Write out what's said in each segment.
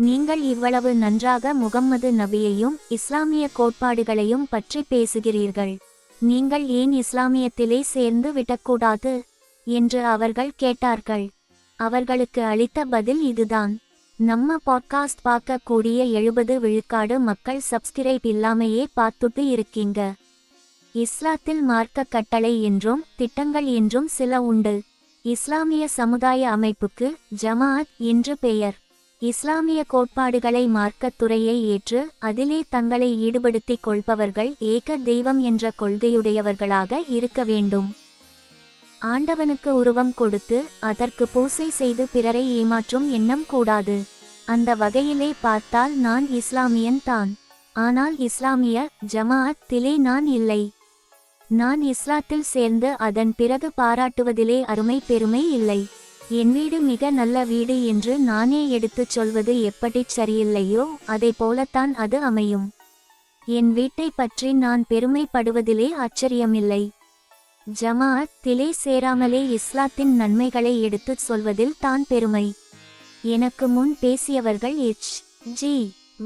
நீங்கள் இவ்வளவு நன்றாக முகம்மது நபியையும் இஸ்லாமிய கோட்பாடுகளையும் பற்றி பேசுகிறீர்கள். நீங்கள் ஏன் இஸ்லாமியத்திலே சேர்ந்து விடக்கூடாது என்று அவர்கள் கேட்டார்கள். அவர்களுக்கு அளித்த பதில் இதுதான். நம்ம பாட்காஸ்ட் பார்க்க கூடிய 70 விழுக்காடு மக்கள் சப்ஸ்கிரைப் இல்லாமையே பார்த்துட்டு இருக்கீங்க. இஸ்லாத்தில் மார்க்க கட்டளை என்றும் திட்டங்கள் என்றும் சில உண்டு. இஸ்லாமிய சமுதாய அமைப்புக்கு ஜமாஅத் என்று பெயர். இஸ்லாமிய கோட்பாடுகளை மார்க்கத் துறையை ஏற்று அதிலே தங்களை ஈடுபடுத்திக் கொள்பவர்கள் ஏக தெய்வம் என்ற கொள்கையுடையவர்களாக இருக்க வேண்டும். ஆண்டவனுக்கு உருவம் கொடுத்து அதற்கு பூசை செய்து பிறரை ஏமாற்றும் எண்ணம் கூடாது. அந்த வகையிலே பார்த்தால் நான் இஸ்லாமியன் தான். ஆனால் இஸ்லாமிய ஜமாஅத்திலே நான் இல்லை. நான் இஸ்லாத்தில் சேர்ந்து அதன் பிறகு பாராட்டுவதிலே அருமை பெருமை இல்லை. என் வீடு மிக நல்ல வீடு என்று நானே எடுத்துச் சொல்வது எப்படிச் சரியில்லையோ அதை போலத்தான் அது அமையும். என் வீட்டை பற்றி நான் பெருமைப்படுவதிலே ஆச்சரியமில்லை. ஜமாஅத்திலே சேராமலே இஸ்லாத்தின் நன்மைகளை எடுத்துச் சொல்வதில் தான் பெருமை. எனக்கு முன் பேசியவர்கள் H.G.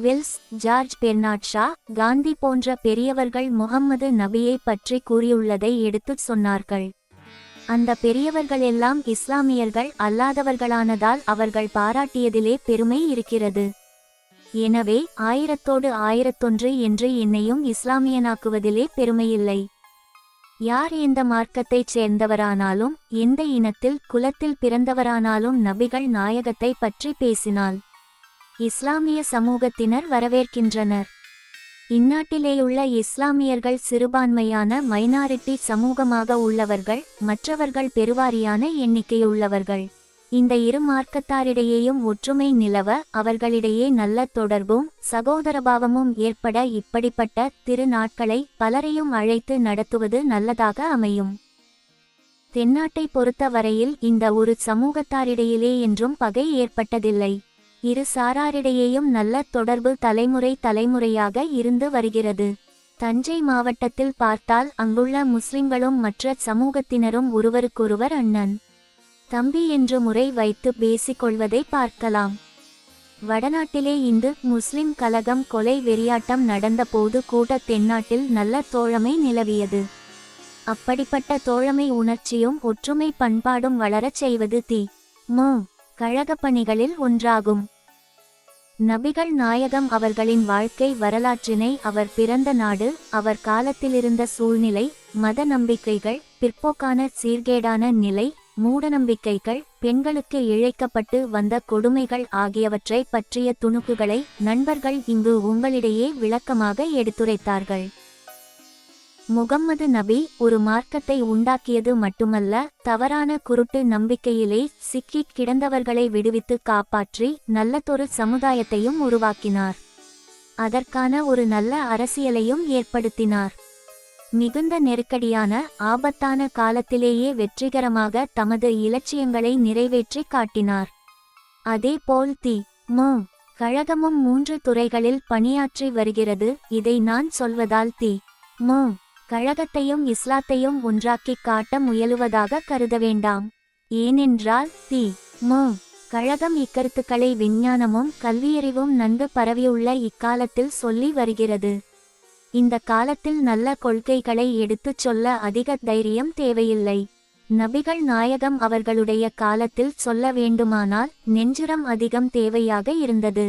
Wells, George Bernard Shaw, Gandhi போன்ற பெரியவர்கள் முகம்மது நபியை பற்றி கூறியுள்ளதை எடுத்துச் சொன்னார்கள். அந்த பெரியவர்களெல்லாம் இஸ்லாமியர்கள் அல்லாதவர்களானதால் அவர்கள் பாராட்டியதிலே பெருமை இருக்கிறது. எனவே 1000 1001 என்று என்னையும் இஸ்லாமியனாக்குவதிலே பெருமையில்லை. யார் எந்த மார்க்கத்தைச் சேர்ந்தவரானாலும் எந்த இனத்தில் குலத்தில் பிறந்தவரானாலும் நபிகள் நாயகத்தை பற்றி பேசினால் இஸ்லாமிய சமூகத்தினர் வரவேற்கின்றனர். இந்நாட்டிலேயுள்ள இஸ்லாமியர்கள் சிறுபான்மையான மைனாரிட்டி சமூகமாக உள்ளவர்கள், மற்றவர்கள் பெருவாரியான எண்ணிக்கையுள்ளவர்கள். இந்த இரு மார்க்கத்தாரிடையேயும் ஒற்றுமை நிலவ அவர்களிடையே நல்ல தொடர்பும் சகோதரபாவமும் ஏற்பட இப்படிப்பட்ட திருநாட்களை பலரையும் அழைத்து நடத்துவது நல்லதாக அமையும். தென்னாட்டை பொறுத்த வரையில் இந்த ஒரு சமூகத்தாரிடையிலே என்றும் பகை ஏற்பட்டதில்லை. இரு சாராரிடையேயும் நல்ல தொடர்பு தலைமுறை தலைமுறையாக இருந்து வருகிறது. தஞ்சை மாவட்டத்தில் பார்த்தால் அங்குள்ள முஸ்லிம்களும் மற்ற சமூகத்தினரும் ஒருவருக்கொருவர் அண்ணன் தம்பி என்று முறை வைத்து பேசிக்கொள்வதை பார்க்கலாம். வடநாட்டிலே இந்து முஸ்லிம் கலகம் கொலை வெறியாட்டம் நடந்தபோது கூட தென்னாட்டில் நல்ல தோழமை நிலவியது. அப்படிப்பட்ட தோழமை உணர்ச்சியும் ஒற்றுமை பண்பாடும் வளரச் செய்வது தி.மு. கழகப் பணிகளில் ஒன்றாகும். நபிகள் நாயகம் அவர்களின் வாழ்க்கை வரலாற்றினை, அவர் பிறந்த நாடு, அவர் காலத்திலிருந்த சூழ்நிலை, மத நம்பிக்கைகள், பிற்போக்கான சீர்கேடான நிலை, மூடநம்பிக்கைகள், பெண்களுக்கு இழைக்கப்பட்டு வந்த கொடுமைகள் ஆகியவற்றை பற்றிய துணுக்குகளை நண்பர்கள் இங்கு உங்களிடையே விளக்கமாக எடுத்துரைத்தார்கள். முகம்மது நபி ஒரு மார்க்கத்தை உண்டாக்கியது மட்டுமல்ல, தவறான குருட்டு நம்பிக்கையிலே சிக்கிக் கிடந்தவர்களை விடுவித்து காப்பாற்றி நல்லதொரு சமுதாயத்தையும் உருவாக்கினார். அதற்கான ஒரு நல்ல அரசியலையும் ஏற்படுத்தினார். மிகுந்த நெருக்கடியான ஆபத்தான காலத்திலேயே வெற்றிகரமாக தமது இலட்சியங்களை நிறைவேற்றி காட்டினார். அதேபோல் தி.மு. கழகமும் 3 துறைகளில் பணியாற்றி வருகிறது. இதை நான் சொல்வதால் தி.மு. கழகத்தையும் இஸ்லாத்தையும் ஒன்றாக்கிக் காட்ட முயலுவதாக கருத வேண்டாம். ஏனென்றால் தி.மு. கழகம் இக்கருத்துக்களை விஞ்ஞானமும் கல்வியறிவும் நன்கு பரவியுள்ள இக்காலத்தில் சொல்லி வருகிறது. இந்த காலத்தில் நல்ல கொள்கைகளை எடுத்துச் சொல்ல அதிக தைரியம் தேவையில்லை. நபிகள் நாயகம் அவர்களுடைய காலத்தில் சொல்ல வேண்டுமானால் நெஞ்சுரம் அதிகம் தேவையாக இருந்தது.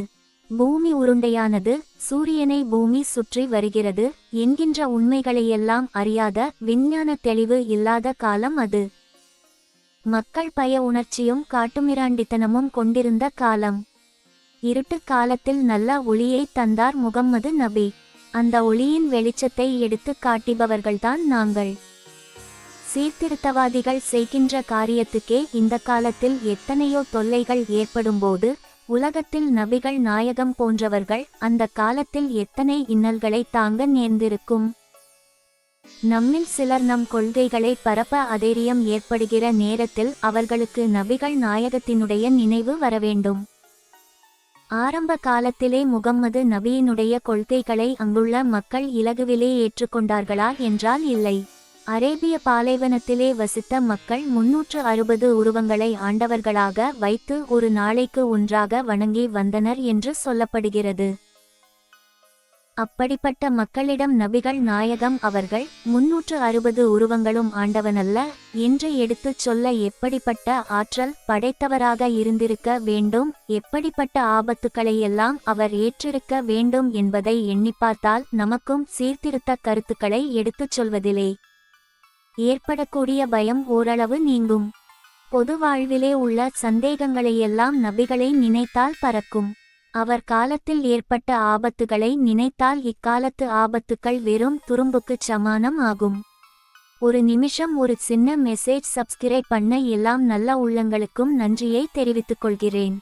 பூமி உருண்டையானது, சூரியனை பூமி சுற்றி வருகிறது என்கின்ற உண்மைகளையெல்லாம் அறியாத, விஞ்ஞான தெளிவு இல்லாத காலம் அது. மக்கள் பய உணர்ச்சியும் காட்டுமிராண்டித்தனமும் கொண்டிருந்த காலம். இருட்டு காலத்தில் நல்ல ஒளியை தந்தார் முகம்மது நபி. அந்த ஒளியின் வெளிச்சத்தை எடுத்து காட்டிபவர்கள்தான் நாங்கள். சீர்திருத்தவாதிகள் செய்கின்ற காரியத்துக்கே இந்த காலத்தில் எத்தனையோ தொல்லைகள் ஏற்படும்போது, உலகத்தில் நபிகள் நாயகம் போன்றவர்கள் அந்த காலத்தில் எத்தனை இன்னல்களை தாங்க நேர்ந்திருக்கும். நம்மில் சிலர் நம் கொள்கைகளை பரப்ப அதைரியம் ஏற்படுகிற நேரத்தில் அவர்களுக்கு நபிகள் நாயகத்தினுடைய நினைவு வரவேண்டும். ஆரம்ப காலத்திலே முகம்மது நபியினுடைய கொள்கைகளை அங்குள்ள மக்கள் இலகுவிலே ஏற்றுக்கொண்டார்களா என்றால் இல்லை. அரேபிய பாலைவனத்திலே வசித்த மக்கள் 360 உருவங்களை ஆண்டவர்களாக வைத்து ஒரு நாளைக்கு ஒன்றாக வணங்கி வந்தனர் என்று சொல்லப்படுகிறது. அப்படிப்பட்ட மக்களிடம் நபிகள் நாயகம் அவர்கள் 360 உருவங்களும் ஆண்டவனல்ல என்று எடுத்துச் சொல்ல எப்படிப்பட்ட ஆற்றல் படைத்தவராக இருந்திருக்க வேண்டும், எப்படிப்பட்ட ஆபத்துக்களையெல்லாம் அவர் ஏற்றிருக்க வேண்டும் என்பதை எண்ணிப்பார்த்தால் நமக்கும் சீர்திருத்த கருத்துக்களை எடுத்துச் சொல்வதிலே ஏற்படக்கூடிய பயம் ஓரளவு நீங்கும். பொது வாழ்விலே உள்ள சந்தேகங்களையெல்லாம் நபிகளை நினைத்தால் பறக்கும். அவர் காலத்தில் ஏற்பட்ட ஆபத்துகளை நினைத்தால் இக்காலத்து ஆபத்துக்கள் வெறும் துரும்புக்குச் சமானம் ஆகும். ஒரு நிமிஷம் ஒரு சின்ன மெசேஜ். சப்ஸ்கிரைப் பண்ண எல்லாம் நல்ல உள்ளங்களுக்கும் நன்றியை தெரிவித்துக் கொள்கிறேன்.